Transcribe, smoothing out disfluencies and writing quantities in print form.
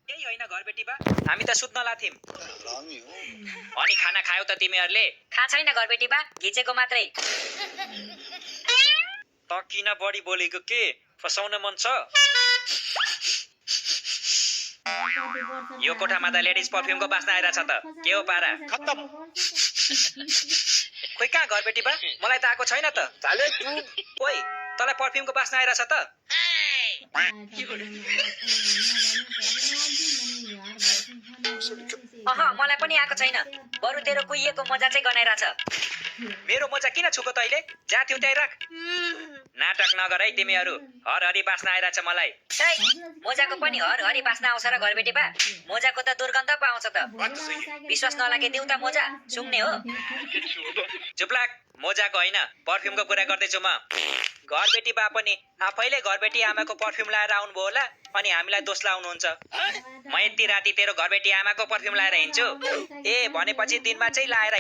केही होइन घरबेटी बा, हामी त सुत्न लाथ्यौं। अनि खाना खायौ त तिमीहरूले? थाहा छैन घरबेटी बा, घिचेको मात्रै। त किन बढी बोलेको के? फसाउन मन छ? यो कोठामा त लेडिज परफ्युमको बास्ना आइरहेछ त, के हो पारा? खत्तम। खोइ कहाँ घरबेटी बा, मलाई त आएको छैन त। ओइ, तँलाई परफ्युमको बास्ना आइरहेछ त? मलाई पनि आएको छैन, बरु तेरो कुहिएको मजा चाहिँ गनाइरहेछ। मेरो मजा किन छुको तैले? जहाँ थियो त्यही राख। नाटक नगर है तिमीहरू, हरहरी बास्ना आइरहेछ मलाई। मोजाको पनि हरहरी बास्ना आउँछ र घरबेटी बा? मोजाको त दुर्गन्ध पो आउँछ त। विश्वास नलागे देऊ त मोजा, सुङ्ने हो? चुप लाग, मोजाको होइन परफ्युमको कुरा गर्दैछु म। घरबेटी बा पनि आफैले घरबेटी आमाको परफ्युम लाएर आउनुभयो होला, अनि हामीलाई दोष लाउनुहुन्छ। म यति राति तेरो घरबेटी आमाको परफ्युम लाएर हिँड्छु? ए भनेपछि दिनमा चाहिँ लाएर